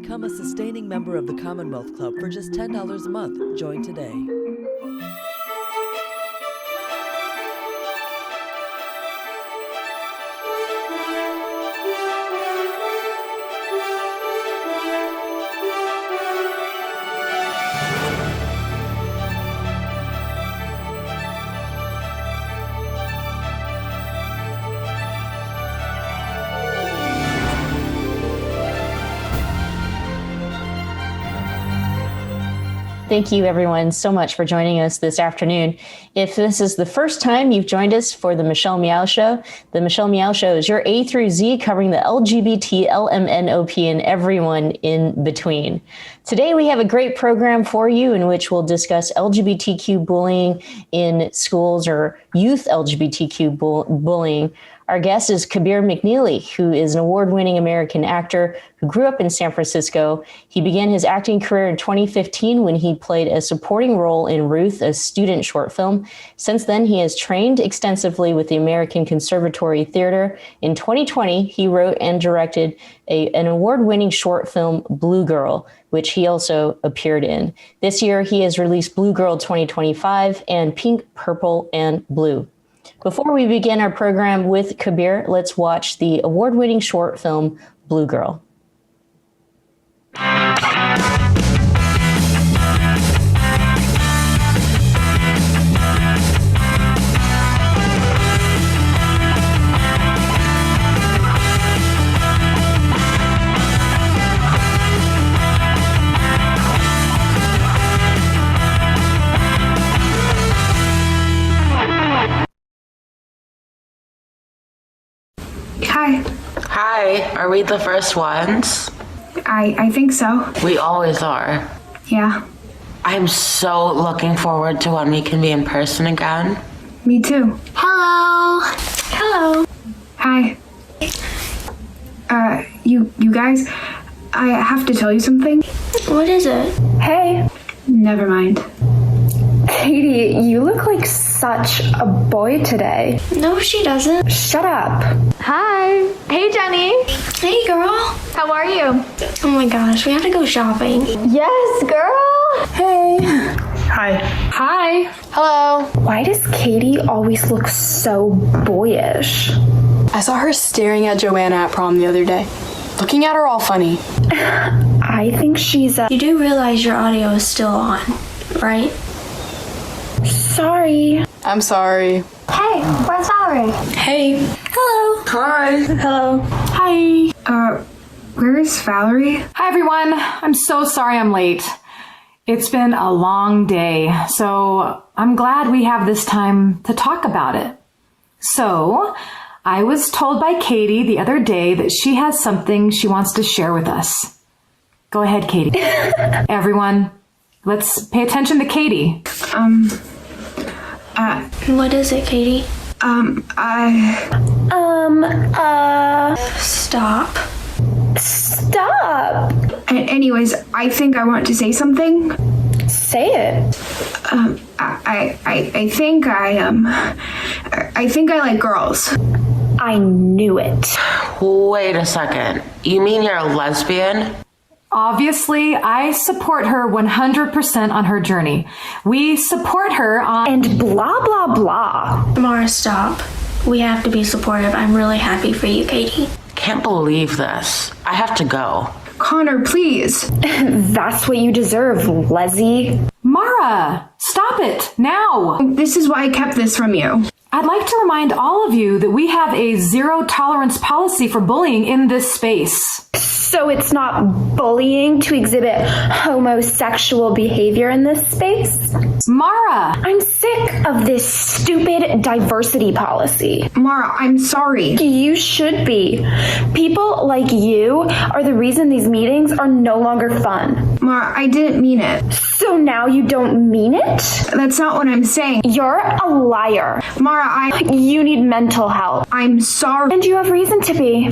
Become a sustaining member of the Commonwealth Club for just $10 a month. Join today. Thank you, everyone, so much for joining us this afternoon. If this is the first time you've joined us for the Michelle Meow Show, the Michelle Meow Show is your A through Z covering the LGBT, LMNOP, and everyone in between. Today, we have a great program for you in which we'll discuss LGBTQ bullying in schools or youth LGBTQ bullying. Our guest is Kabir McNeely, who is an award-winning American actor who grew up in San Francisco. He began his acting career in 2015 when he played a supporting role in Ruth, a student short film. Since then, he has trained extensively with the American Conservatory Theater. In 2020, he wrote and directed an award-winning short film, Blue Girl, which he also appeared in. This year, he has released Blue Girl 2025 and Pink, Purple, and Blue. Before we begin our program with Kabir, let's watch the award-winning short film, Blue Girl. Hi. Hi, are we the first ones? I think so. We always are. Yeah. I'm so looking forward to when we can be in person again. Me too. Hello. Hello. Hi. You guys, I have to tell you something. What is it? Hey. Never mind. Katie, you look like such a boy today. No, she doesn't. Shut up. Hi. Hey, Jenny. Hey, girl. How are you? Oh my gosh, we have to go shopping. Yes, girl. Hey. Hi. Hi. Hello. Why does Katie always look so boyish? I saw her staring at Joanna at prom the other day. Looking at her all funny. I think she's You do realize your audio is still on, right? Sorry. I'm sorry. Hey, where's Valerie? Hey. Hello. Hi. Hello. Hi. Where is Valerie? Hi everyone, I'm so sorry I'm late. It's been a long day, so I'm glad we have this time to talk about it. So, I was told by Katie the other day that she has something she wants to share with us. Go ahead, Katie. Everyone, let's pay attention to Katie. What is it, Katie? Stop. Stop. Anyways, I think I want to say something. Say it. I think I like girls. I knew it. Wait a second. You mean you're a lesbian? Obviously, I support her 100% on her journey. We support her on... And blah, blah, blah. Mara, stop. We have to be supportive. I'm really happy for you, Katie. Can't believe this. I have to go. Connor, please. That's what you deserve, Leslie. Mara, stop it, now! This is why I kept this from you. I'd like to remind all of you that we have a zero tolerance policy for bullying in this space. So it's not bullying to exhibit homosexual behavior in this space? Mara! I'm sick of this stupid diversity policy. Mara, I'm sorry. You should be. People like you are the reason these meetings are no longer fun. Mara, I didn't mean it. So now you don't mean it? That's not what I'm saying. You're a liar. Mara, You need mental help. I'm sorry. And you have reason to be.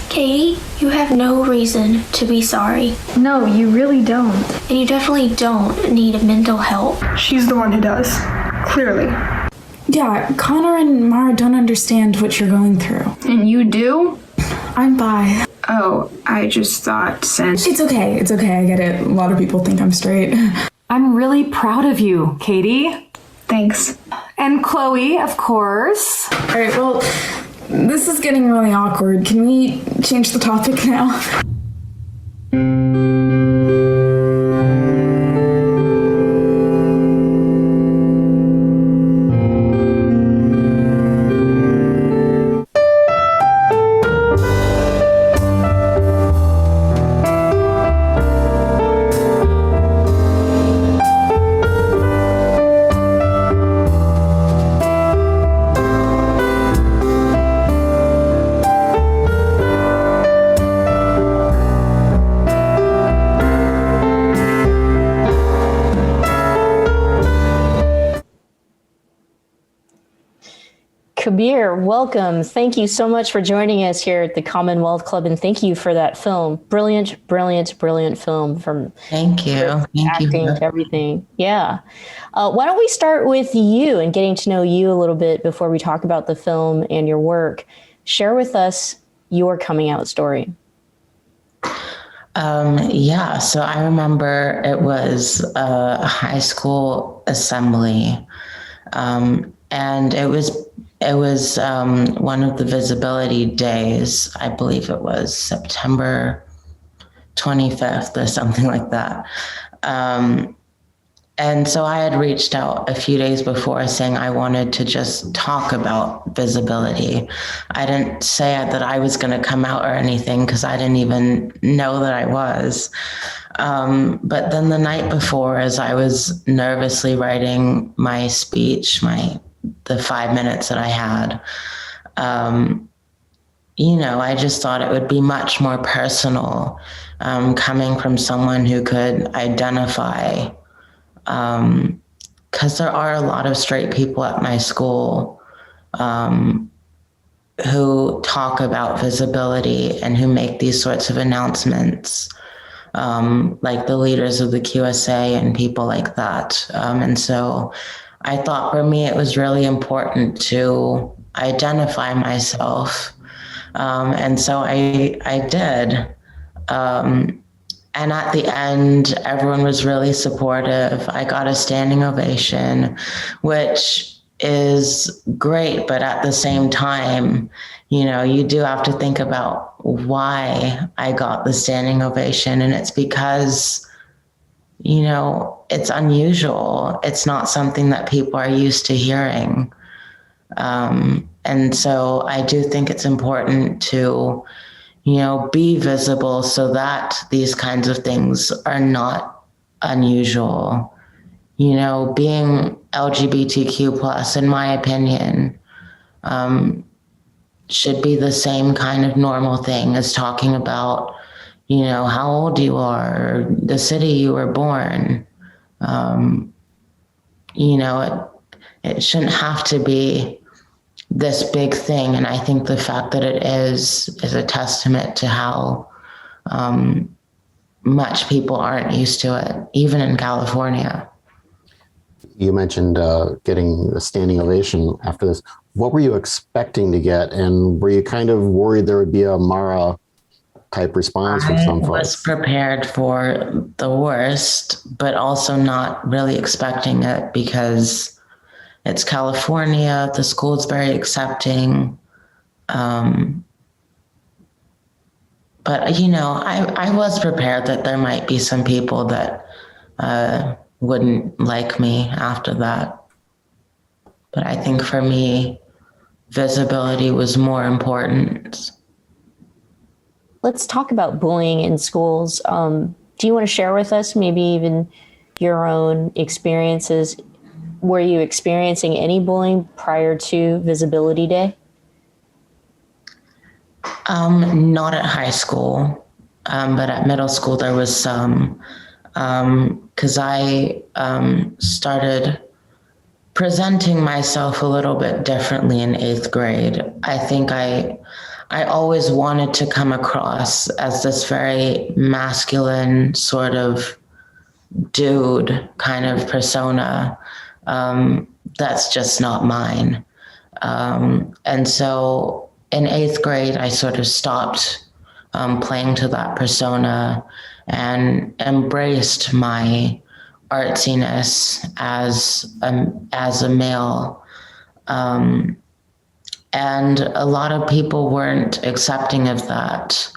Katie, you have no reason to be sorry. No, you really don't. And you definitely don't need mental help. She's the one who does. Clearly. Yeah, Connor and Mara don't understand what you're going through. And you do? I'm bi. Oh, I just thought since... It's okay. I get it. A lot of people think I'm straight. I'm really proud of you, Katie. Thanks. And Chloe, of course. All right, well, this is getting really awkward. Can we change the topic now? Kabir, welcome. Thank you so much for joining us here at the Commonwealth Club, and thank you for that film. Brilliant, brilliant, brilliant film. From Thank you. acting to everything. Yeah. Why don't we start with you and getting to know you a little bit before we talk about the film and your work. Share with us your coming out story. So I remember it was a high school assembly, and it was one of the visibility days. I believe it was September 25th or something like that. And so I had reached out a few days before saying I wanted to just talk about visibility. I didn't say that I was going to come out or anything because I didn't even know that I was. But then the night before, as I was nervously writing my speech, the 5 minutes that I had, I just thought it would be much more personal, coming from someone who could identify, because there are a lot of straight people at my school who talk about visibility and who make these sorts of announcements, like the leaders of the QSA and people like that. And so I thought for me it was really important to identify myself. And so I did. And at the end, everyone was really supportive. I got a standing ovation, which is great. But at the same time, you do have to think about why I got the standing ovation. And it's because, it's unusual. It's not something that people are used to hearing. And so I do think it's important to, be visible so that these kinds of things are not unusual. Being LGBTQ plus, in my opinion, should be the same kind of normal thing as talking about, how old you are, or the city you were born. It shouldn't have to be this big thing. And I think the fact that it is a testament to how much people aren't used to it, even in California. You mentioned getting a standing ovation after this. What were you expecting to get? And were you kind of worried there would be a Mara type response from some folks? I was prepared for the worst, but also not really expecting it because it's California. The school is very accepting. But, I was prepared that there might be some people that wouldn't like me after that. But I think for me, visibility was more important. Let's talk about bullying in schools. Do you want to share with us maybe even your own experiences? Were you experiencing any bullying prior to Visibility Day? Not at high school, but at middle school there was some, because I started presenting myself a little bit differently in 8th grade. I think I always wanted to come across as this very masculine sort of dude kind of persona. That's just not mine. And so in 8th grade, I sort of stopped playing to that persona and embraced my artsiness as a male. And a lot of people weren't accepting of that.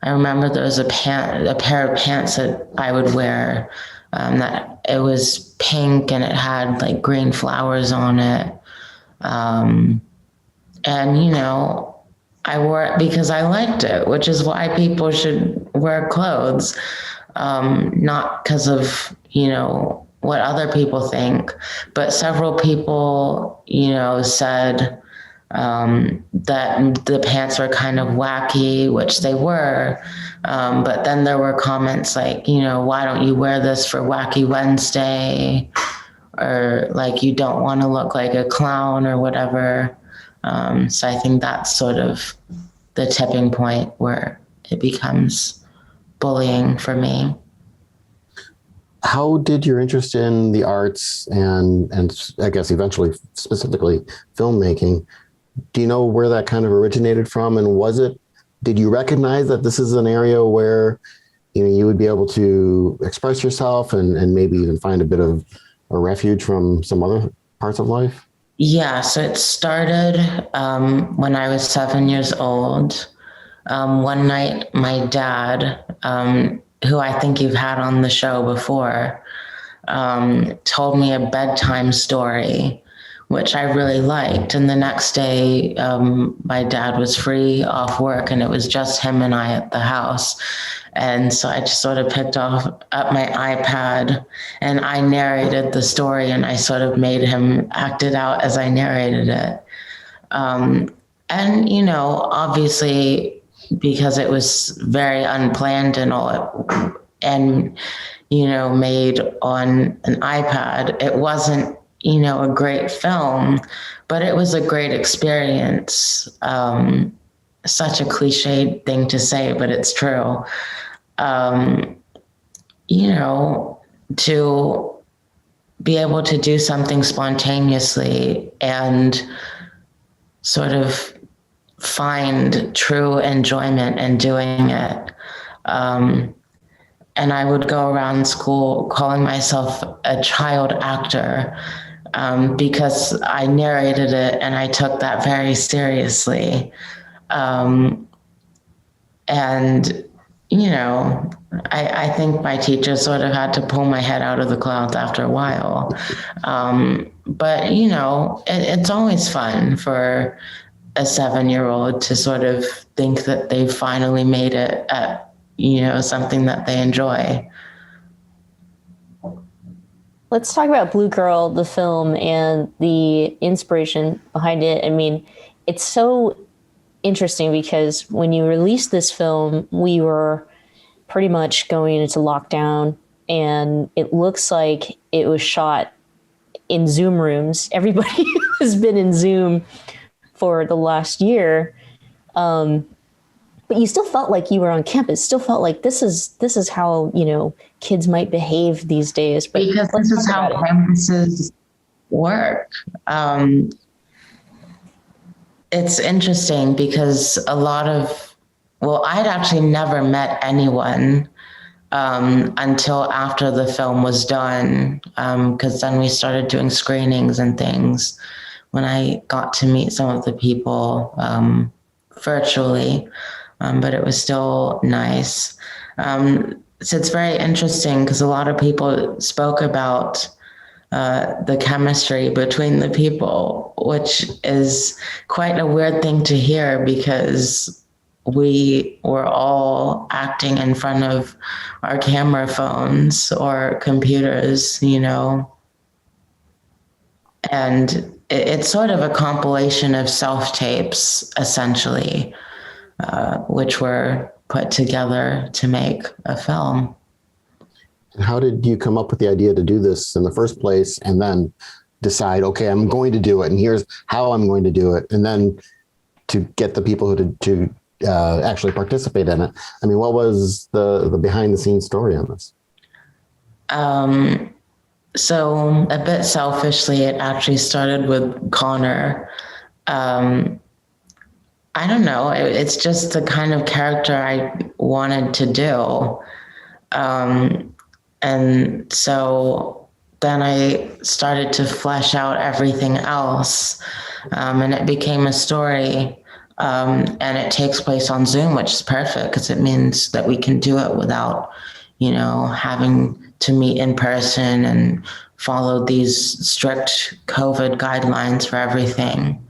I remember there was a pair of pants that I would wear that it was pink and it had like green flowers on it. And, you know, I wore it because I liked it, which is why people should wear clothes, not because of, you know, what other people think. But several people, you know, said that the pants were kind of wacky, which they were. But then there were comments like, you know, why don't you wear this for Wacky Wednesday? Or like, you don't want to look like a clown or whatever. So I think that's sort of the tipping point where it becomes bullying for me. How did your interest in the arts and I guess eventually specifically filmmaking, do you know where that kind of originated from? And did you recognize that this is an area where, you know, you would be able to express yourself and maybe even find a bit of a refuge from some other parts of life? Yeah, so it started when I was 7 years old. One night, my dad, who I think you've had on the show before, told me a bedtime story, which I really liked. And the next day, my dad was free off work and it was just him and I at the house. And so I just sort of picked up my iPad and I narrated the story and I sort of made him act it out as I narrated it. And, you know, obviously, because it was very unplanned and all, and, you know, made on an iPad, it wasn't, you know, a great film, but it was a great experience. Such a cliched thing to say, but it's true. You know, to be able to do something spontaneously and sort of find true enjoyment in doing it. And I would go around school calling myself a child actor because I narrated it and I took that very seriously. And, you know, I think my teacher sort of had to pull my head out of the clouds after a while. But, you know, it's always fun for a 7-year-old to sort of think that they've finally made it at, you know, something that they enjoy. Let's talk about Blue Girl, the film, and the inspiration behind it. I mean, it's so interesting because when you released this film, we were pretty much going into lockdown, and it looks like it was shot in Zoom rooms. Everybody has been in Zoom for the last year. But you still felt like you were on campus, still felt like this is how, you know, kids might behave these days. But because this is how campuses work. It's interesting because I'd actually never met anyone until after the film was done, because then we started doing screenings and things when I got to meet some of the people virtually, but it was still nice. So it's very interesting because a lot of people spoke about the chemistry between the people, which is quite a weird thing to hear because we were all acting in front of our camera phones or computers, you know, and it's sort of a compilation of self-tapes, essentially, which were put together to make a film. And how did you come up with the idea to do this in the first place and then decide, okay, I'm going to do it and here's how I'm going to do it, and then to get the people to actually participate in it? I mean, what was the behind the scenes story on this? So a bit selfishly, it actually started with Connor. I don't know. It's just the kind of character I wanted to do. And so then I started to flesh out everything else. And it became a story. And it takes place on Zoom, which is perfect because it means that we can do it without, having to meet in person and follow these strict COVID guidelines for everything.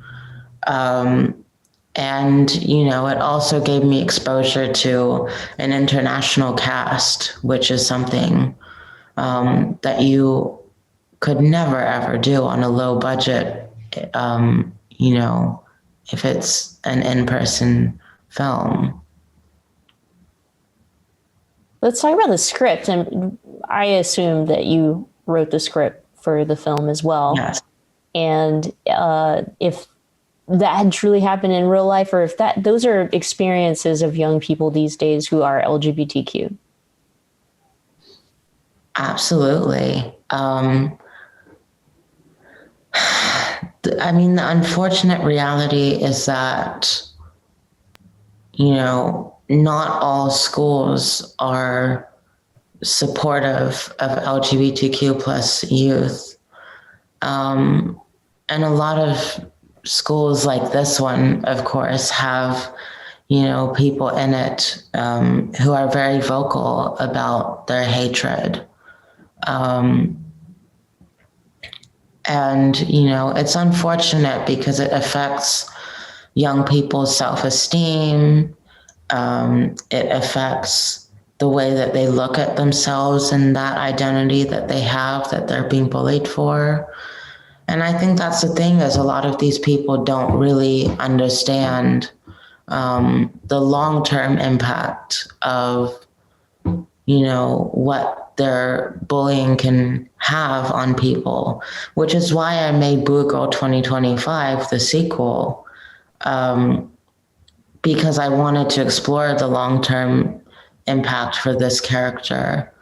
And, it also gave me exposure to an international cast, which is something that you could never, ever do on a low budget, if it's an in-person film. Let's talk about the script. And I assume that you wrote the script for the film as well. Yes. And if that had truly happened in real life, or if those are experiences of young people these days who are LGBTQ. Absolutely. The unfortunate reality is that, not all schools are supportive of LGBTQ plus youth. And a lot of schools like this one, of course, have, people in it who are very vocal about their hatred. And, it's unfortunate because it affects young people's self-esteem. It affects the way that they look at themselves and that identity that they have that they're being bullied for. And I think that's the thing, is a lot of these people don't really understand the long-term impact of, what their bullying can have on people, which is why I made Blue Girl 2025, the sequel, because I wanted to explore the long-term impact for this character.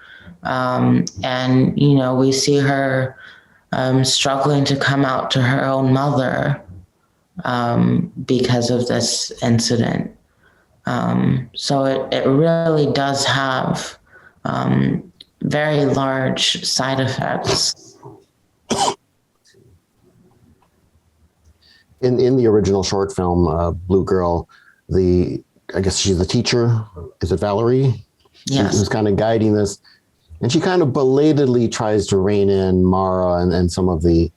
And, we see her struggling to come out to her own mother because of this incident. So it really does have very large side effects. In the original short film, Blue Girl, I guess she's the teacher. Is it Valerie? Yes. Who's kind of guiding this. And she kind of belatedly tries to rein in Mara and some of the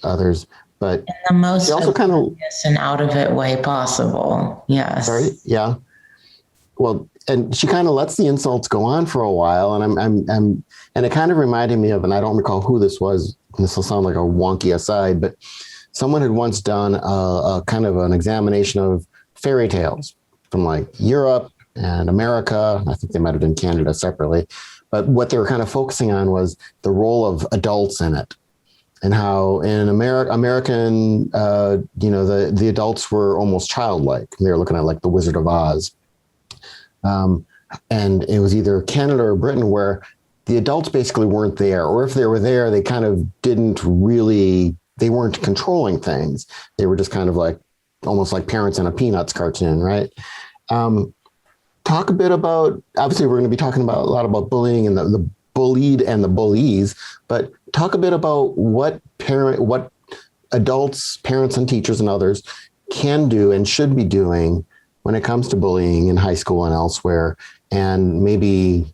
others. But in the most also kind of and out of it way possible. Yes. Sorry. Yeah. Well, and she kind of lets the insults go on for a while, and and it kind of reminded me of, and I don't recall who this was. This will sound like a wonky aside, but someone had once done a kind of an examination of fairy tales from like Europe and America. I think they might have done Canada separately, but what they were kind of focusing on was the role of adults in it. And how in American, the adults were almost childlike. They were looking at like the Wizard of Oz. And it was either Canada or Britain where the adults basically weren't there. Or if they were there, they kind of they weren't controlling things. They were just kind of like, almost like parents in a Peanuts cartoon, right? Talk a bit about, obviously we're going to be talking about a lot about bullying and the bullied and the bullies, but talk a bit about what adults, parents and teachers and others can do and should be doing when it comes to bullying in high school and elsewhere. And maybe,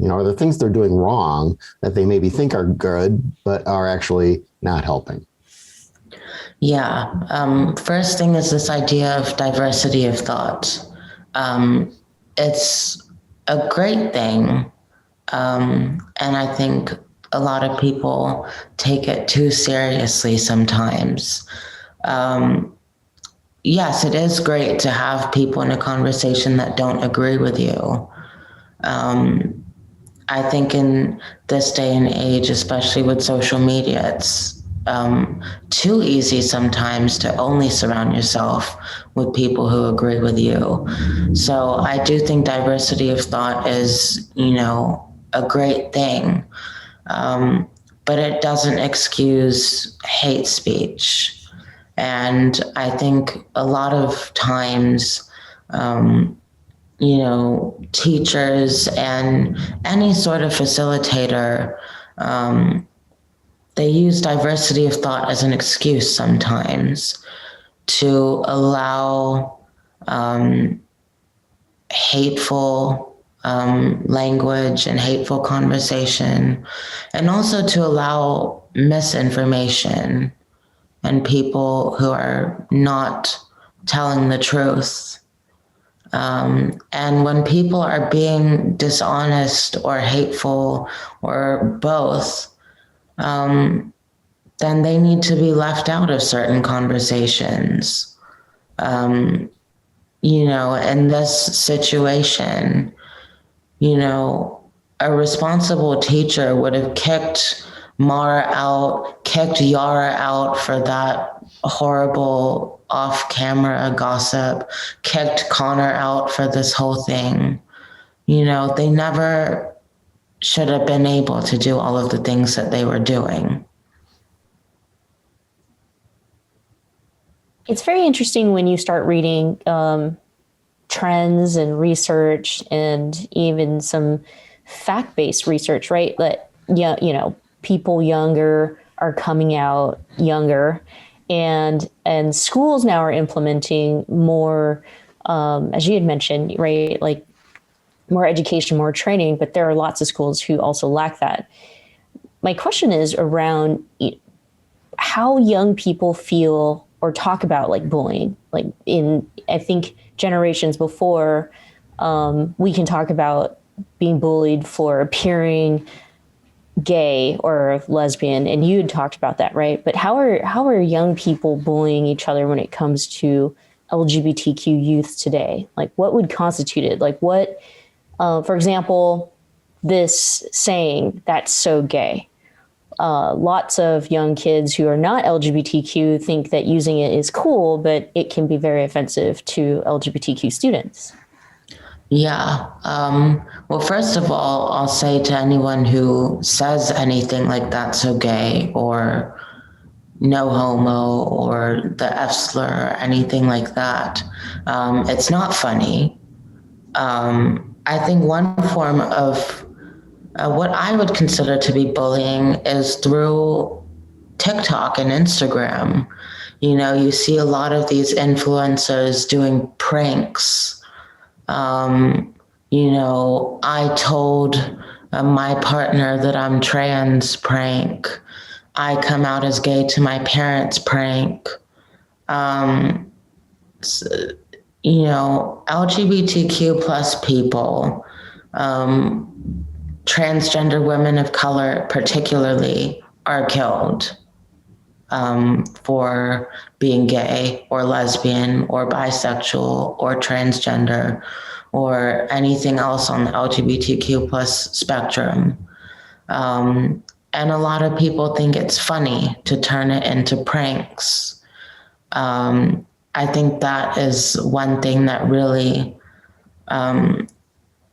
are there things they're doing wrong that they maybe think are good, but are actually not helping? Yeah. First thing is this idea of diversity of thought. It's a great thing. And I think a lot of people take it too seriously sometimes. Yes, it is great to have people in a conversation that don't agree with you. I think in this day and age, especially with social media, it's too easy sometimes to only surround yourself with people who agree with you. So I do think diversity of thought is, a great thing, but it doesn't excuse hate speech. And I think a lot of times, teachers and any sort of facilitator, they use diversity of thought as an excuse sometimes to allow hateful language and hateful conversation, and also to allow misinformation and people who are not telling the truth. And when people are being dishonest or hateful or both, then they need to be left out of certain conversations. In this situation, a responsible teacher would have kicked Mara out, kicked Yara out for that horrible off-camera gossip, kicked Connor out for this whole thing. They never should have been able to do all of the things that they were doing. It's very interesting when you start reading trends and research and even some fact-based research, right? That, people younger are coming out younger, and schools now are implementing more, as you had mentioned, right? Like more education, more training, but there are lots of schools who also lack that. My question is around how young people feel or talk about like bullying. Like I think generations before, we can talk about being bullied for appearing gay or lesbian, and you had talked about that, right? But how are young people bullying each other when it comes to LGBTQ youth today? Like, what would constitute it? Like, what, for example, this saying, "That's so gay." Lots of young kids who are not LGBTQ think that using it is cool, but it can be very offensive to LGBTQ students. Yeah. Well, first of all, I'll say to anyone who says anything like "that's so gay" or "no homo" or the F slur or anything like that, it's not funny. I think one form of what I would consider to be bullying is through TikTok and Instagram. You see a lot of these influencers doing pranks. I told my partner that I'm trans prank. I come out as gay to my parents prank. LGBTQ plus people, transgender women of color particularly, are killed for being gay or lesbian or bisexual or transgender or anything else on the LGBTQ plus spectrum. And a lot of people think it's funny to turn it into pranks. I think that is one thing that really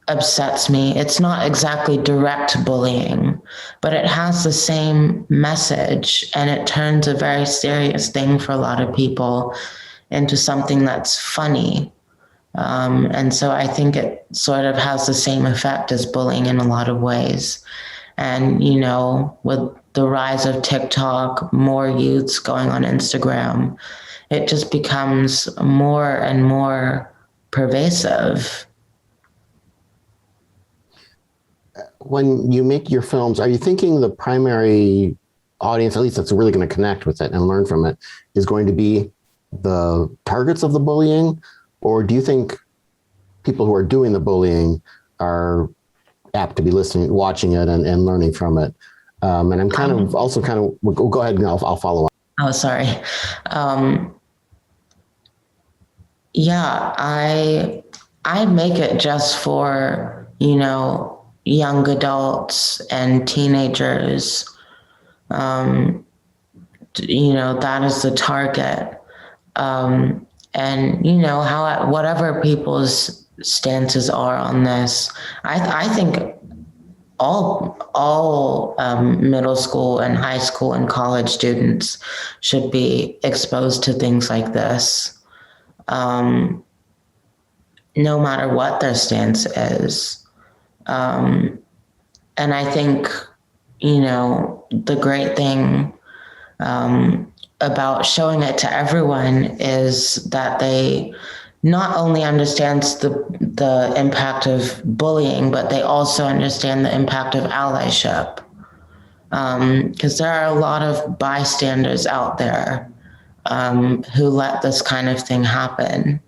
upsets me. It's not exactly direct bullying, but it has the same message, and it turns a very serious thing for a lot of people into something that's funny. And so I think it sort of has the same effect as bullying in a lot of ways. And, with the rise of TikTok, more youths going on Instagram, it just becomes more and more pervasive. When you make your films, are you thinking the primary audience, at least that's really going to connect with it and learn from it, is going to be the targets of the bullying? Or do you think people who are doing the bullying are apt to be listening, watching it and learning from it? And I'm go ahead and I'll follow up. Oh, sorry. I make it just for, young adults and teenagers. That is the target. And whatever people's stances are on this, I think all middle school and high school and college students should be exposed to things like this, no matter what their stance is. And I think, the great thing about showing it to everyone is that they not only understands the impact of bullying, but they also understand the impact of allyship. Because there are a lot of bystanders out there who let this kind of thing happen.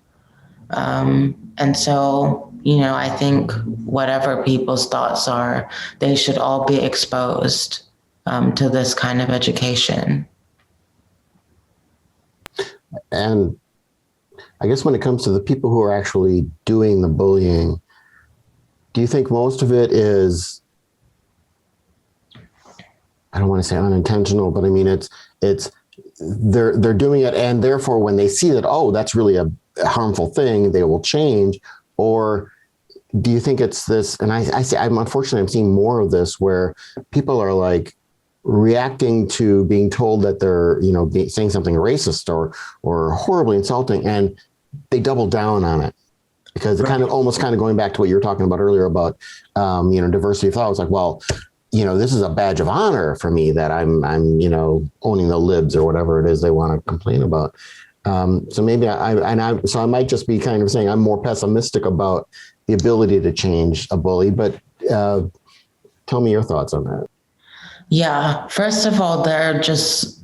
And so, I think whatever people's thoughts are, they should all be exposed to this kind of education. And I guess when it comes to the people who are actually doing the bullying, do you think most of it is, I don't want to say unintentional, but I mean, they're doing it, and therefore when they see that, oh, that's really a harmful thing, they will change? Or do you think it's this, and unfortunately I'm seeing more of this, where people are like reacting to being told that they're, saying something racist or horribly insulting, and they double down on it because it kind of going back to what you were talking about earlier about, diversity of thought. It's like, well, this is a badge of honor for me that I'm owning the libs or whatever it is they want to complain about. So maybe I might just be kind of saying I'm more pessimistic about the ability to change a bully, but tell me your thoughts on that. Yeah, first of all, they're just,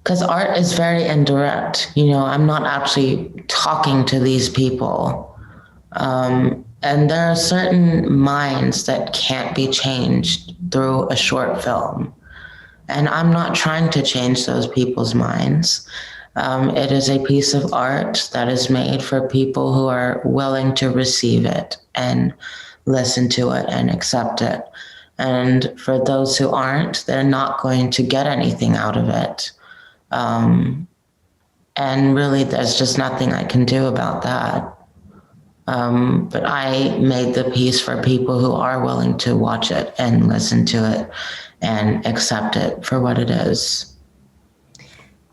because art is very indirect. I'm not actually talking to these people. And there are certain minds that can't be changed through a short film. And I'm not trying to change those people's minds. It is a piece of art that is made for people who are willing to receive it and listen to it and accept it. And for those who aren't, they're not going to get anything out of it. And really, there's just nothing I can do about that. But I made the piece for people who are willing to watch it and listen to it and accept it for what it is.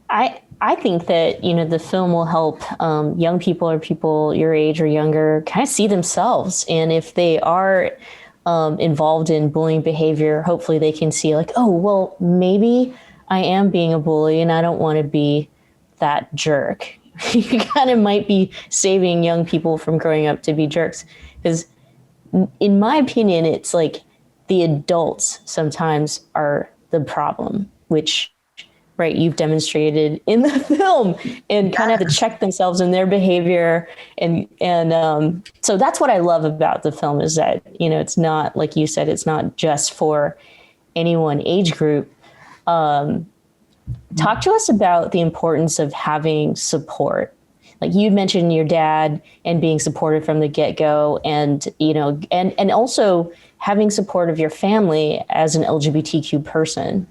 I think that, the film will help young people or people your age or younger kind of see themselves. And if they are involved in bullying behavior, hopefully they can see like, oh, well, maybe I am being a bully and I don't want to be that jerk. You kind of might be saving young people from growing up to be jerks. Because in my opinion, it's like the adults sometimes are the problem, which, right, you've demonstrated in the film, and kind of have to check themselves in their behavior. And so that's what I love about the film, is that, it's not, like you said, it's not just for any one age group. Talk to us about the importance of having support. Like you mentioned your dad and being supported from the get-go, and, and also having support of your family as an LGBTQ person.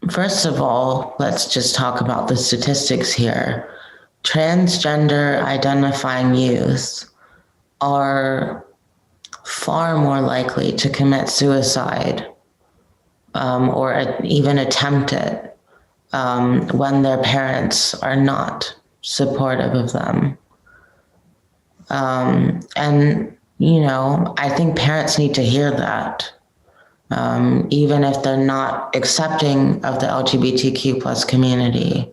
First of all, let's just talk about the statistics here. Transgender identifying youth are far more likely to commit suicide or even attempt it when their parents are not supportive of them. And, I think parents need to hear that. Even if they're not accepting of the LGBTQ plus community.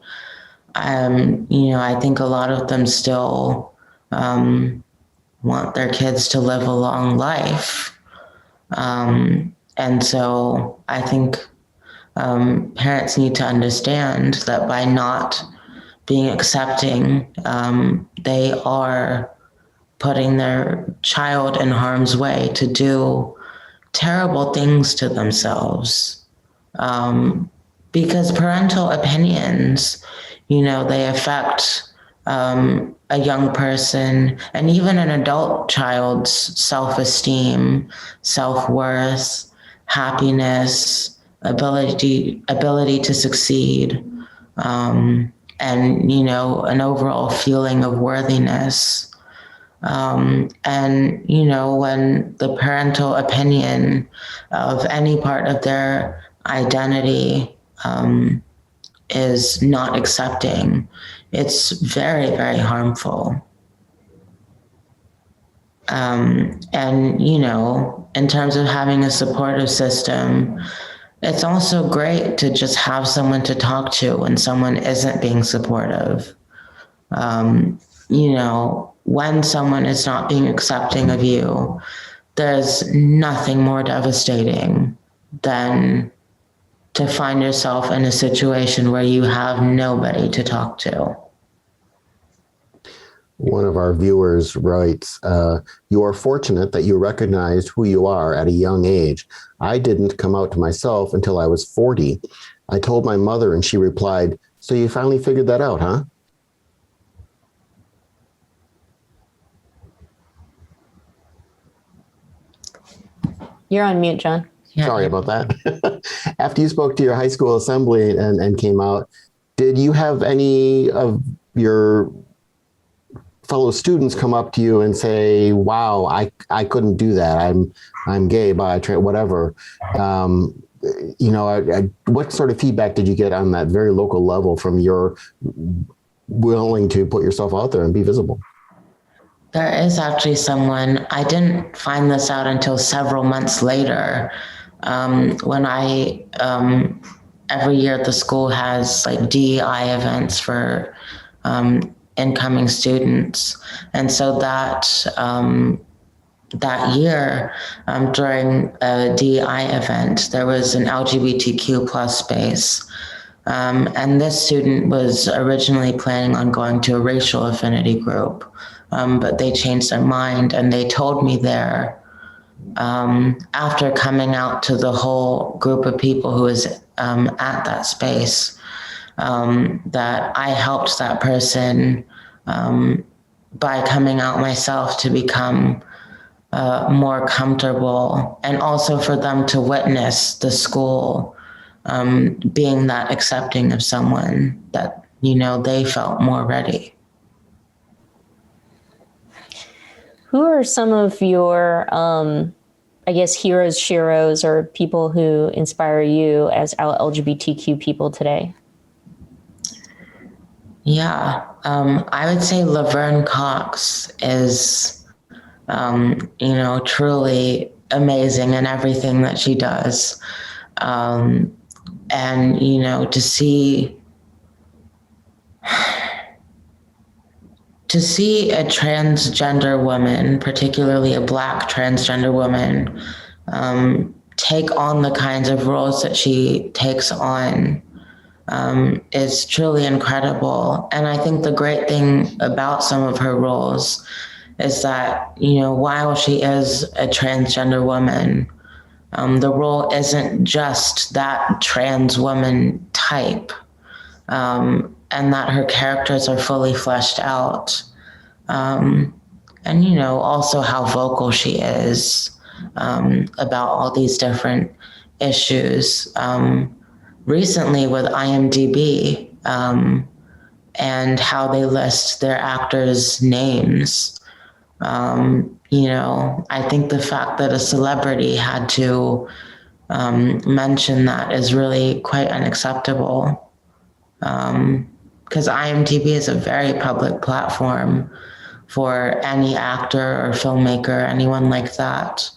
I think a lot of them still want their kids to live a long life. And so I think parents need to understand that by not being accepting, they are putting their child in harm's way to do terrible things to themselves. Because parental opinions, they affect a young person and even an adult child's self-esteem, self-worth, happiness, ability to succeed, and, an overall feeling of worthiness. And, you know, when the parental opinion of any part of their identity is not accepting, it's very, very harmful. And, you know, in terms of having a supportive system, it's also great to just have someone to talk to when someone isn't being supportive. You know, when someone is not being accepting of you, there's nothing more devastating than to find yourself in a situation where you have nobody to talk to. One of our viewers writes, you are fortunate that you recognized who you are at a young age. I didn't come out to myself until I was 40. I told my mother and she replied, so you finally figured that out, huh? You're on mute, John. Yeah. Sorry about that. After you spoke to your high school assembly and came out, did you have any of your fellow students come up to you and say, wow, I couldn't do that. I'm gay, bi, trans, whatever. You know, what sort of feedback did you get on that very local level from your willing to put yourself out there and be visible? There is actually someone, I didn't find this out until several months later, when I, every year the school has like DEI events for incoming students. And so that year, during a DEI event, there was an LGBTQ plus space. And this student was originally planning on going to a racial affinity group. But they changed their mind and they told me there, after coming out to the whole group of people who was at that space, that I helped that person by coming out myself to become more comfortable, and also for them to witness the school being that accepting of someone that, you know, they felt more ready. Who are some of your, I guess, heroes, sheroes, or people who inspire you as LGBTQ people today? Yeah, I would say Laverne Cox is, you know, truly amazing in everything that she does. And, you know, to see a transgender woman, particularly a Black transgender woman, take on the kinds of roles that she takes on is truly incredible. And I think the great thing about some of her roles is that, you know, while she is a transgender woman, the role isn't just that trans woman type. And that her characters are fully fleshed out. And, you know, also how vocal she is about all these different issues. Recently with IMDb and how they list their actors' names, you know, I think the fact that a celebrity had to mention that is really quite unacceptable. Because IMDb is a very public platform for any actor or filmmaker, anyone like that.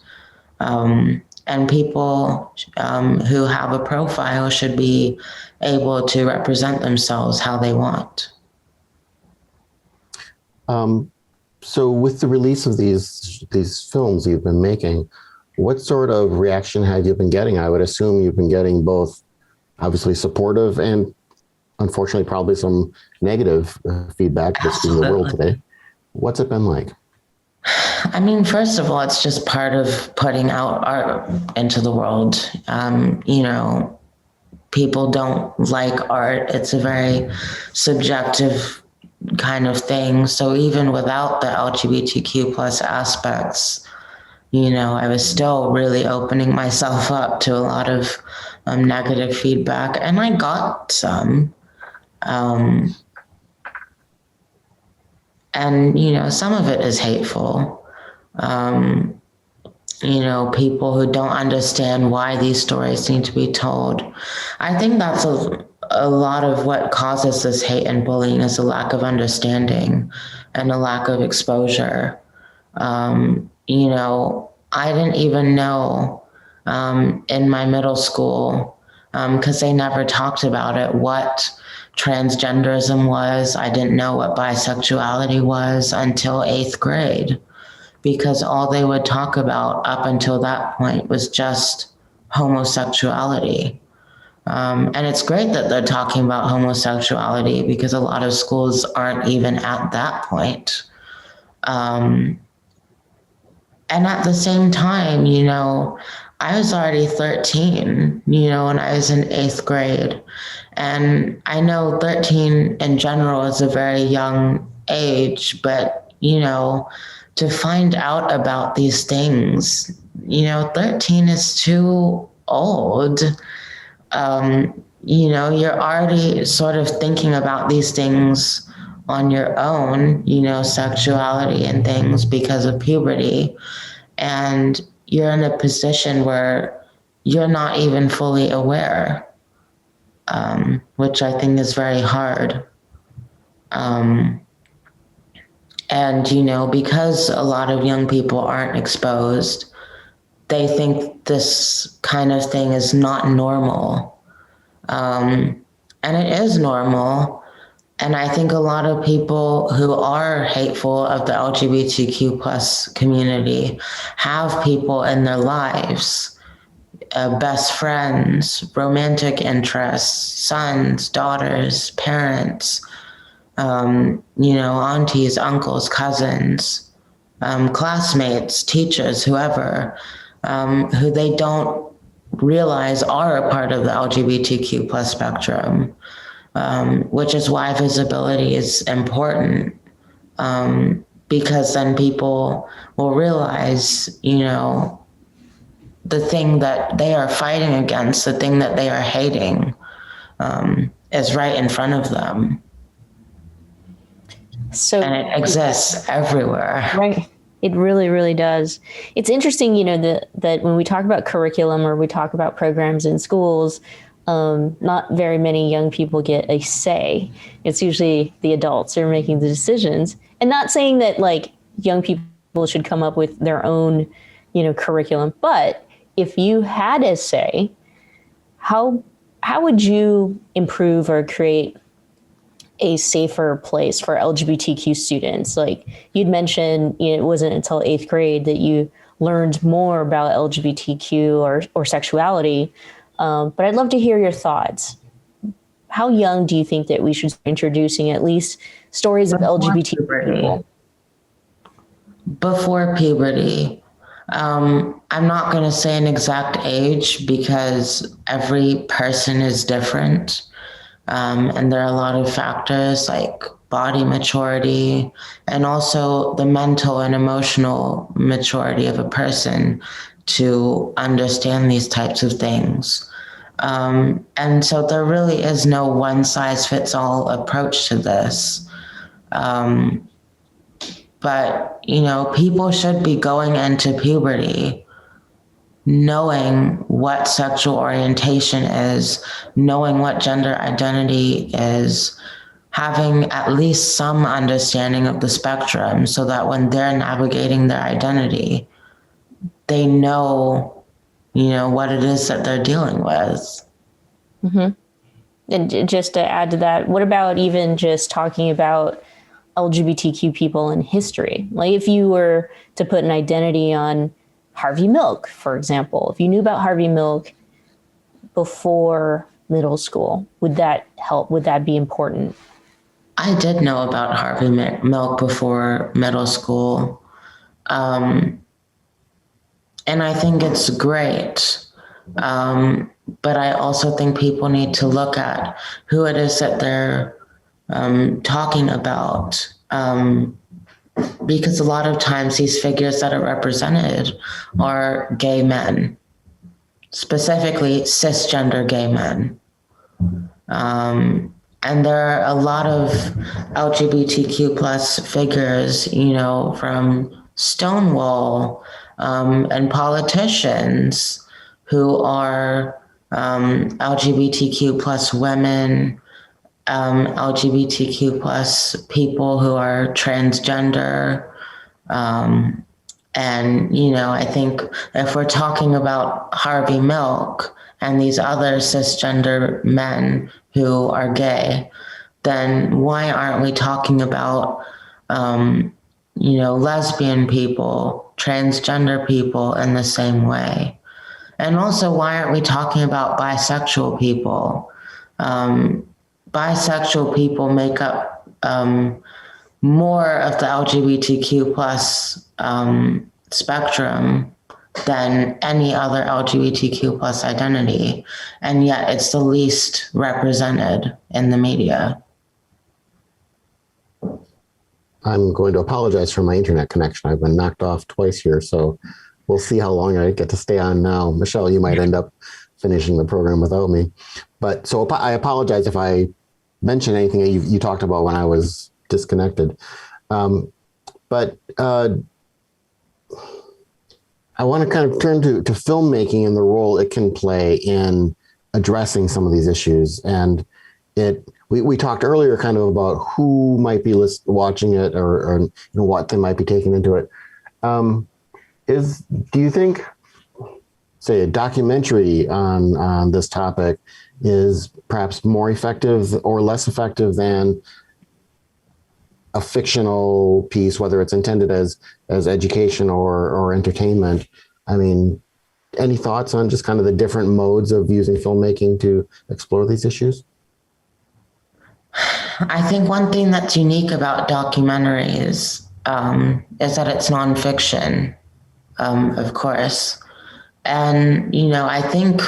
And people who have a profile should be able to represent themselves how they want. So with the release of these films you've been making, what sort of reaction have you been getting? I would assume you've been getting both obviously supportive and unfortunately probably some negative feedback that's in the world today. What's it been like? I mean, first of all, it's just part of putting out art into the world. You know, people don't like art. It's a very subjective kind of thing. So even without the LGBTQ plus aspects, you know, I was still really opening myself up to a lot of negative feedback, and I got some. And, some of it is hateful. People who don't understand why these stories need to be told. I think that's a lot of what causes this hate and bullying is a lack of understanding and a lack of exposure. I didn't even know in my middle school, because they never talked about it, what transgenderism was. I didn't know what bisexuality was until 8th grade, because all they would talk about up until that point was just homosexuality. And it's great that they're talking about homosexuality, because a lot of schools aren't even at that point. And at the same time, I was already 13, when I was in 8th grade. And I know 13 in general is a very young age, but, to find out about these things, 13 is too old. You're already sort of thinking about these things on your own, sexuality and things because of puberty. And you're in a position where you're not even fully aware, which I think is very hard. And, because a lot of young people aren't exposed, they think this kind of thing is not normal. And it is normal. And I think a lot of people who are hateful of the LGBTQ plus community have people in their lives, best friends, romantic interests, sons, daughters, parents, aunties, uncles, cousins, classmates, teachers, whoever, who they don't realize are a part of the LGBTQ plus spectrum, which is why visibility is important, because then people will realize, the thing that they are fighting against, the thing that they are hating, is right in front of them. And it exists everywhere. Right. It really, really does. It's interesting, that when we talk about curriculum or we talk about programs in schools, not very many young people get a say. It's usually the adults who are making the decisions. And not saying that young people should come up with their own, curriculum. But if you had a say, how would you improve or create a safer place for LGBTQ students? You'd mentioned, it wasn't until 8th grade that you learned more about LGBTQ or sexuality. But I'd love to hear your thoughts. How young do you think that we should start introducing at least stories of LGBT people? Before puberty. I'm not going to say an exact age because every person is different. And there are a lot of factors like body maturity and also the mental and emotional maturity of a person to understand these types of things. And so there really is no one size fits all approach to this. But, people should be going into puberty knowing what sexual orientation is, knowing what gender identity is, having at least some understanding of the spectrum so that when they're navigating their identity, they know, what it is that they're dealing with. Mm-hmm. And just to add to that, what about even just talking about LGBTQ people in history? If you were to put an identity on Harvey Milk, for example, if you knew about Harvey Milk before middle school, would that help? Would that be important? I did know about Harvey Milk before middle school. And I think it's great. But I also think people need to look at who it is that they're talking about. Because a lot of times these figures that are represented are gay men, specifically cisgender gay men. And and there are a lot of LGBTQ plus figures, from Stonewall and politicians who are LGBTQ plus women, LGBTQ plus people who are transgender. And, I think if we're talking about Harvey Milk and these other cisgender men who are gay, then why aren't we talking about, lesbian people, transgender people in the same way? And also, why aren't we talking about bisexual people? Bisexual people make up more of the LGBTQ plus spectrum than any other LGBTQ plus identity. And yet it's the least represented in the media. I'm going to apologize for my internet connection. I've been knocked off twice here, so we'll see how long I get to stay on now. Michelle, you might end up finishing the program without me. But so I apologize if I mention anything that you talked about when I was disconnected. But I want to kind of turn to filmmaking and the role it can play in addressing some of these issues. And we talked earlier kind of about who might be watching it or what they might be taking into it. Do you think, say, a documentary on this topic is perhaps more effective or less effective than a fictional piece, whether it's intended as education or entertainment? I mean, any thoughts on just kind of the different modes of using filmmaking to explore these issues? I think one thing that's unique about documentaries is that it's nonfiction, of course. And, I think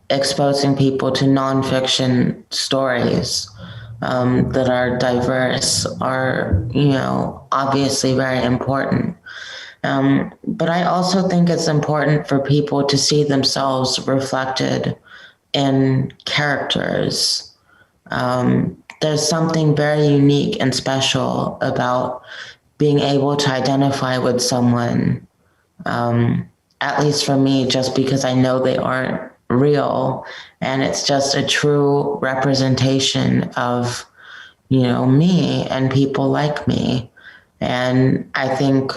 exposing people to nonfiction stories that are diverse are, obviously very important. But I also think it's important for people to see themselves reflected in characters. There's something very unique and special about being able to identify with someone, at least for me, just because I know they aren't real, and it's just a true representation of, me and people like me. And I think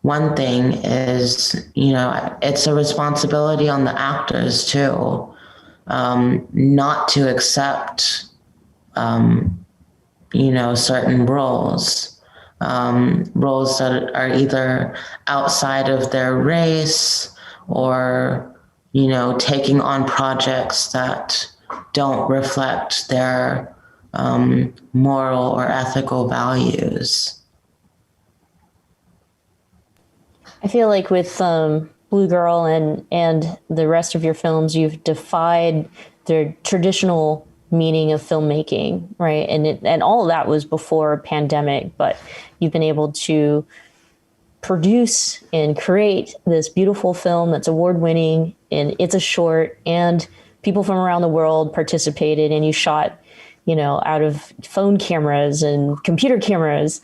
one thing is, it's a responsibility on the actors too, not to accept, certain roles that are either outside of their race or, taking on projects that don't reflect their moral or ethical values. I feel like with Blue Girl and the rest of your films, you've defied the traditional meaning of filmmaking, right? And all of that was before pandemic, but you've been able to produce and create this beautiful film that's award-winning, and it's a short, and people from around the world participated, and you shot, out of phone cameras and computer cameras.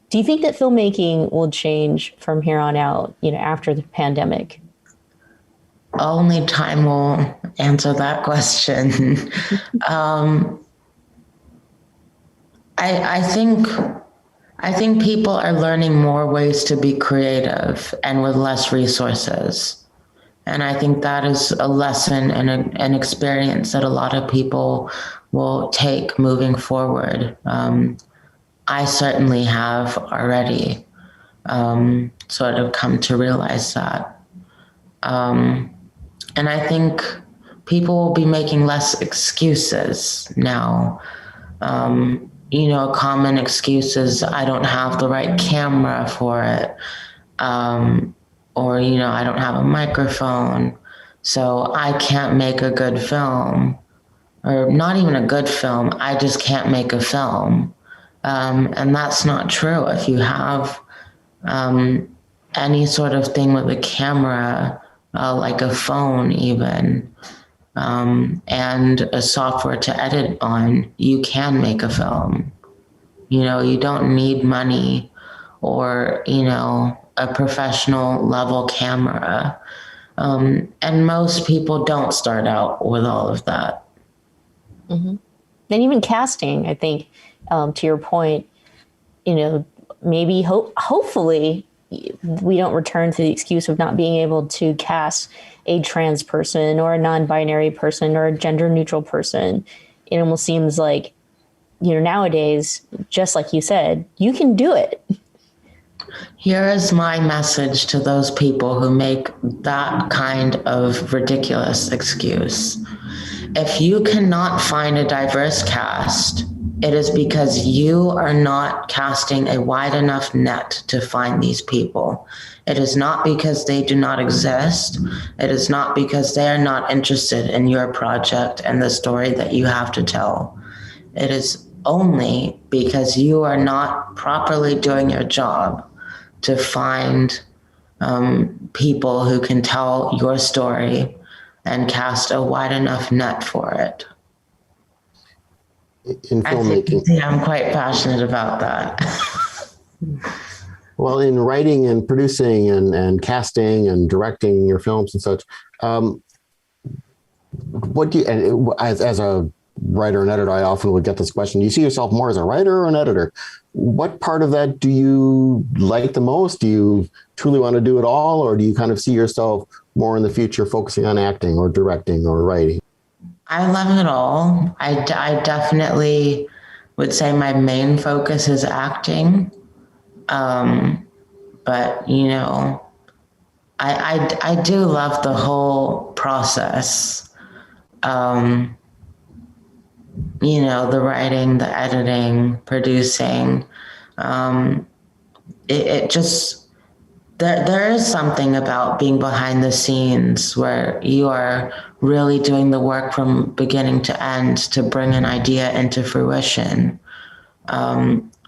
Do you think that filmmaking will change from here on out, after the pandemic? Only time will answer that question. I think people are learning more ways to be creative and with less resources. And I think that is a lesson and an experience that a lot of people will take moving forward. I certainly have already sort of come to realize that. And I think people will be making less excuses now. A common excuse is I don't have the right camera for it. Or, I don't have a microphone, so I can't make a good film. Or not even a good film, I just can't make a film. And that's not true. If you have any sort of thing with a camera, like a phone even, and a software to edit on, you can make a film. You know, you don't need money or, you know, a professional level camera. And most people don't start out with all of that. Mm-hmm. And even casting, I think, to your point, you know, maybe hopefully we don't return to the excuse of not being able to cast a trans person or a non-binary person or a gender neutral person. It almost seems like, you know, nowadays, just like you said, you can do it. Here is my message to those people who make that kind of ridiculous excuse. If you cannot find a diverse cast, it is because you are not casting a wide enough net to find these people. It is not because they do not exist. It is not because they are not interested in your project and the story that you have to tell. It is only because you are not properly doing your job to find people who can tell your story and cast a wide enough net for it. In filmmaking, I'm quite passionate about that. well, in writing and producing and casting and directing your films and such, what do you, and as a writer and editor, I often would get this question: do you see yourself more as a writer or an editor? What part of that do you like the most? Do you truly want to do it all, or do you kind of see yourself more in the future focusing on acting or directing or writing? I love it all. I definitely would say my main focus is acting. But, you know, I do love the whole process. You know, the writing, the editing, producing. It just, there is something about being behind the scenes where you are really doing the work from beginning to end to bring an idea into fruition,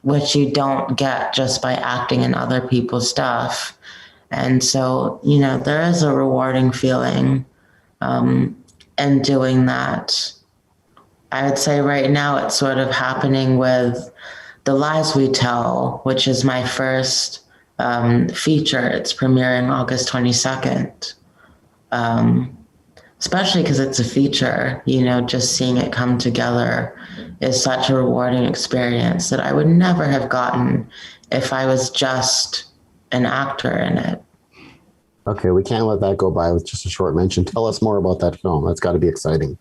which you don't get just by acting in other people's stuff. And so, you know, there is a rewarding feeling in doing that. I would say right now it's sort of happening with The Lies We Tell, which is my first feature. It's premiering August 22nd. Especially because it's a feature, you know, just seeing it come together is such a rewarding experience that I would never have gotten if I was just an actor in it. Okay, we can't let that go by with just a short mention. Tell us more about that film. That's got to be exciting.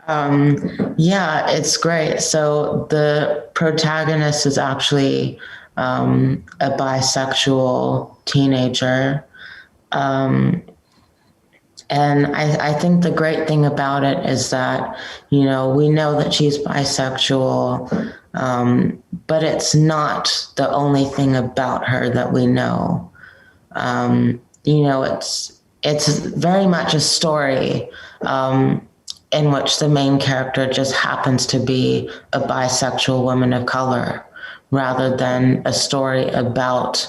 Yeah, it's great. So the protagonist is actually a bisexual teenager. And I think the great thing about it is that, you know, we know that she's bisexual, but it's not the only thing about her that we know. You know, it's very much a story in which the main character just happens to be a bisexual woman of color, rather than a story about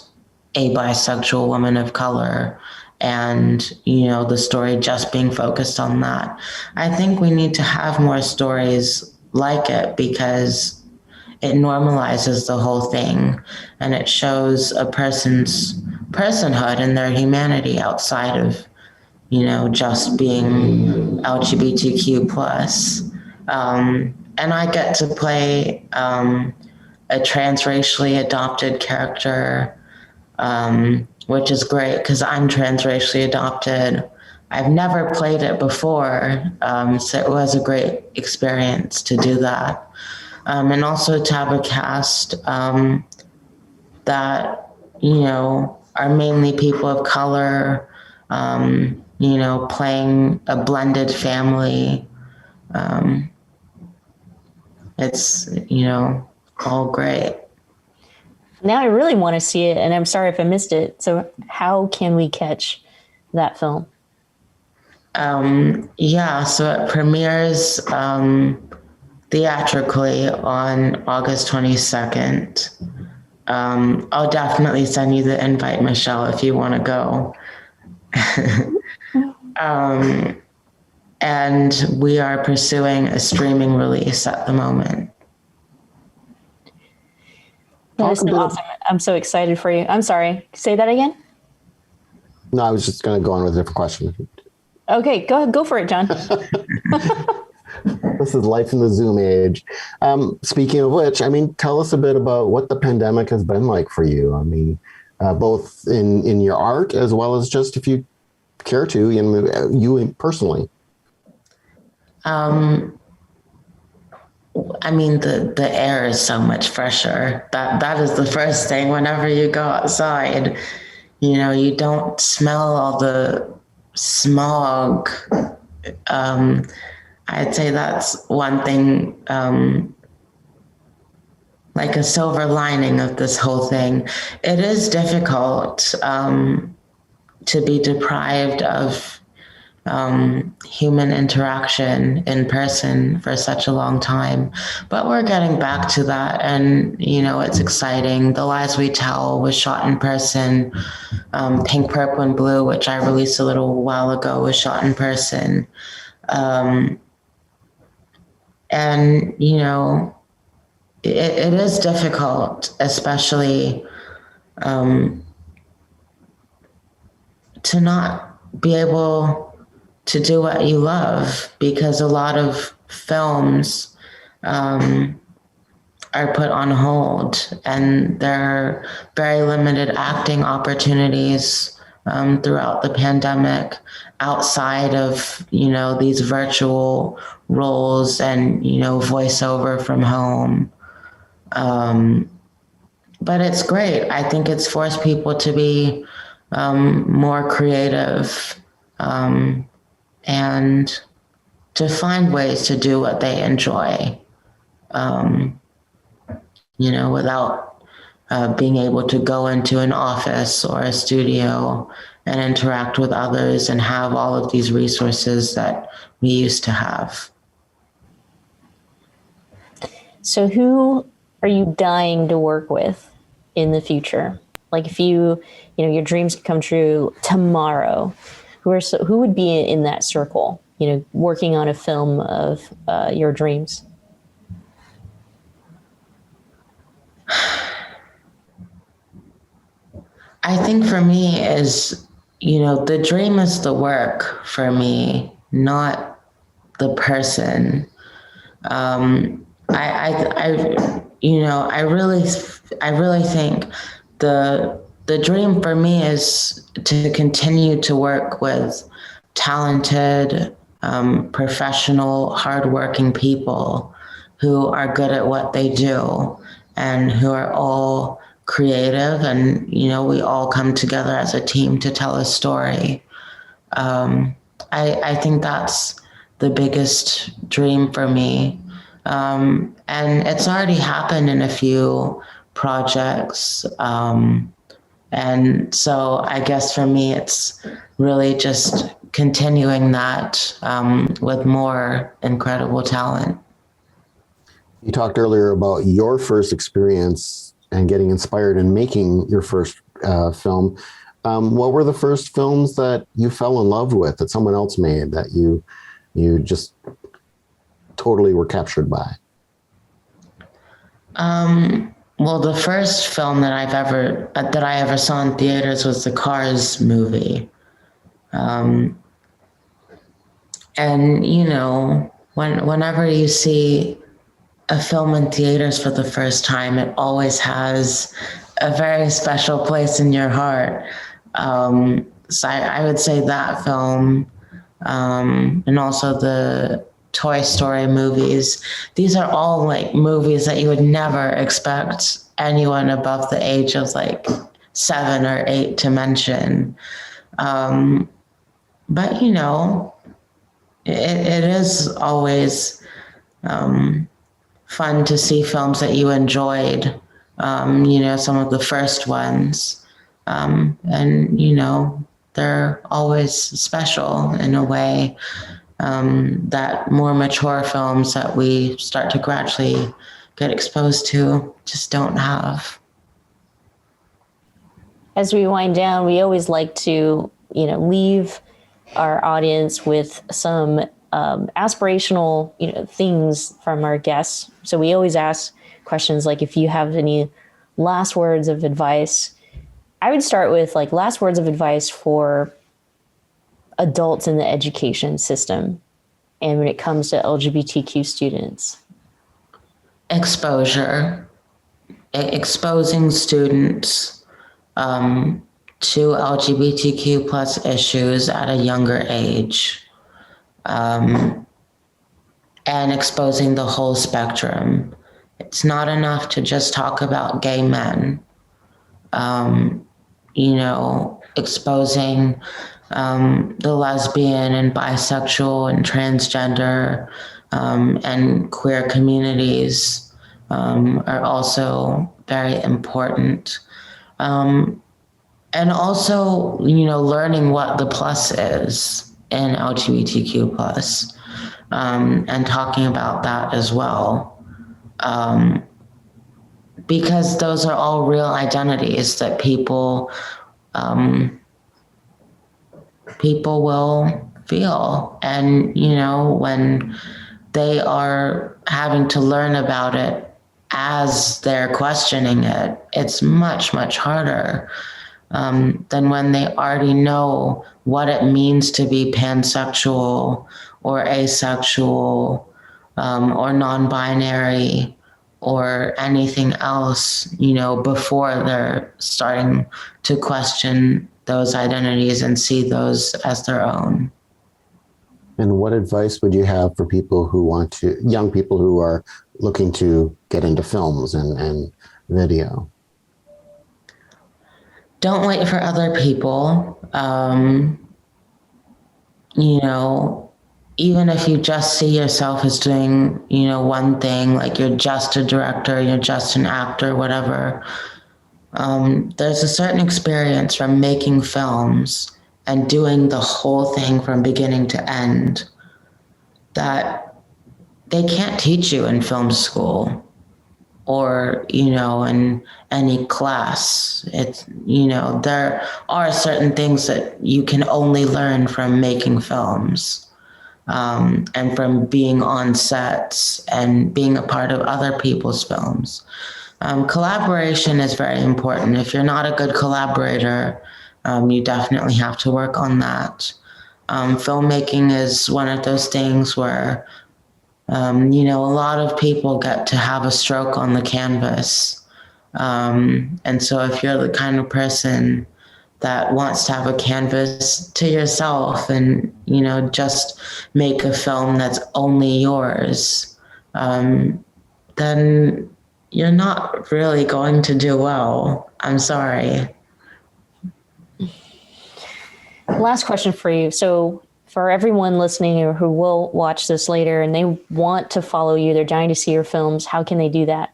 a bisexual woman of color. And, you know, the story just being focused on that. I think we need to have more stories like it because it normalizes the whole thing and it shows a person's personhood and their humanity outside of, you know, just being LGBTQ plus. And I get to play a transracially adopted character, which is great because I'm transracially adopted. I've never played it before, so it was a great experience to do that. And also to have a cast that, you know, are mainly people of color, you know, playing a blended family. It's, you know, all great. Now I really want to see it, and I'm sorry if I missed it. So how can we catch that film? Yeah, so it premieres theatrically on August 22nd. I'll definitely send you the invite, Michelle, if you want to go. and we are pursuing a streaming release at the moment. That's awesome. I'm so excited for you. I'm sorry. Say that again. No, I was just going to go on with a different question. Okay, go ahead. Go for it, John. This is life in the Zoom age. Speaking of which, I mean, tell us a bit about what the pandemic has been like for you. I mean, both in your art as well as just if you care to, you personally. I mean, the air is so much fresher. That is the first thing. Whenever you go outside, you don't smell all the smog. I'd say that's one thing, like a silver lining of this whole thing. It is difficult to be deprived of human interaction in person for such a long time, but we're getting back to that, and it's exciting. The Lies We Tell was shot in person. Pink, Purple, and Blue, which I released a little while ago, was shot in person. And it is difficult, especially to not be able to do what you love, because a lot of films are put on hold, and there are very limited acting opportunities throughout the pandemic outside of, these virtual roles and, voiceover from home. But it's great. I think it's forced people to be more creative, and to find ways to do what they enjoy, without being able to go into an office or a studio and interact with others and have all of these resources that we used to have. So who are you dying to work with in the future? Like if your dreams could come true tomorrow, who would be in that circle, working on a film of your dreams? I think for me is, the dream is the work for me, not the person. I really think the dream for me is to continue to work with talented, professional, hardworking people who are good at what they do and who are all creative, and we all come together as a team to tell a story. I think that's the biggest dream for me, and it's already happened in a few projects, and so I guess for me it's really just continuing that with more incredible talent. You talked earlier about your first experience and getting inspired in making your first film. What were the first films that you fell in love with that someone else made that you just totally were captured by? Well, the first film that I ever saw in theaters was the Cars movie. And whenever you see a film in theaters for the first time, it always has a very special place in your heart. So I would say that film, and also the Toy Story movies. These are all like movies that you would never expect anyone above the age of like 7 or 8 to mention. But it is always fun to see films that you enjoyed, some of the first ones. And, they're always special in a way that more mature films that we start to gradually get exposed to just don't have. As we wind down, we always like to, leave our audience with some aspirational, things from our guests. So we always ask questions like, if you have any last words of advice. I would start with like last words of advice for adults in the education system, and when it comes to LGBTQ students. Exposure, exposing students to LGBTQ plus issues at a younger age, and exposing the whole spectrum. It's not enough to just talk about gay men. Exposing the lesbian and bisexual and transgender and queer communities are also very important. And also, learning what the plus is in LGBTQ plus, and talking about that as well. Because those are all real identities that people will feel. And, when they are having to learn about it as they're questioning it, it's much, much harder than when they already know what it means to be pansexual or asexual or non-binary or anything else, before they're starting to question those identities and see those as their own. And what advice would you have for young people who are looking to get into films and video? Don't wait for other people. Even if you just see yourself as doing, one thing, like you're just a director, you're just an actor, whatever. There's a certain experience from making films and doing the whole thing from beginning to end that they can't teach you in film school or, in any class. It's, there are certain things that you can only learn from making films. And from being on sets and being a part of other people's films. Collaboration is very important. If you're not a good collaborator, you definitely have to work on that. Filmmaking is one of those things where, a lot of people get to have a stroke on the canvas. And so if you're the kind of person that wants to have a canvas to yourself and, just make a film that's only yours, then you're not really going to do well. I'm sorry. Last question for you. So for everyone listening or who will watch this later and they want to follow you, they're dying to see your films, how can they do that?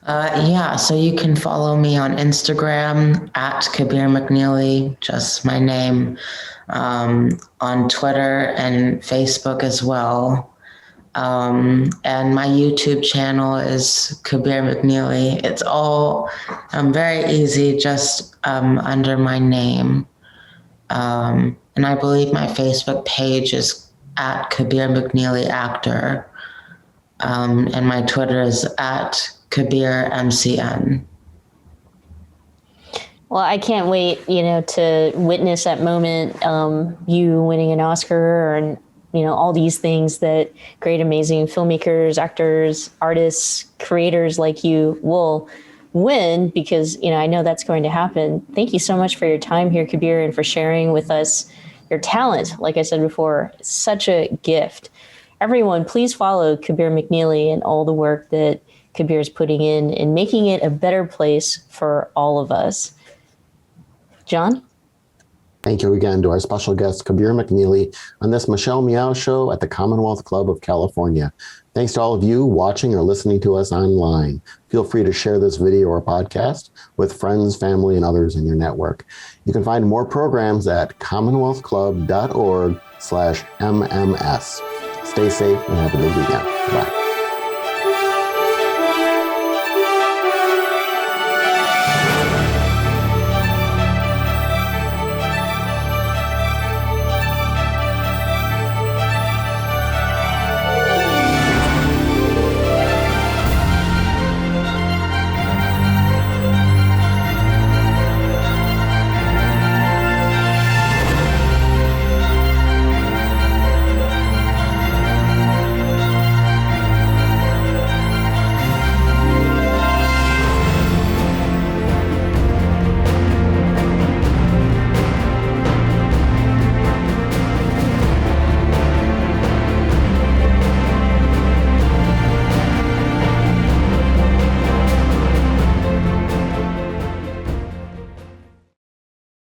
So you can follow me on Instagram at Kabir McNeely, just my name, on Twitter and Facebook as well. And my YouTube channel is Kabir McNeely. It's all very easy, just under my name. And I believe my Facebook page is at Kabir McNeely Actor. And my Twitter is at Kabir MCN. Well, I can't wait, to witness that moment, you winning an Oscar and, all these things that great, amazing filmmakers, actors, artists, creators like you will win, because, I know that's going to happen. Thank you so much for your time here, Kabir, and for sharing with us your talent. Like I said before, it's such a gift. Everyone, please follow Kabir McNeely and all the work that Kabir is putting in making it a better place for all of us. John? Thank you again to our special guest, Kabir McNeely, on this Michelle Meow Show at the Commonwealth Club of California. Thanks to all of you watching or listening to us online. Feel free to share this video or podcast with friends, family, and others in your network. You can find more programs at commonwealthclub.org/MMS. Stay safe and have a good weekend. Bye.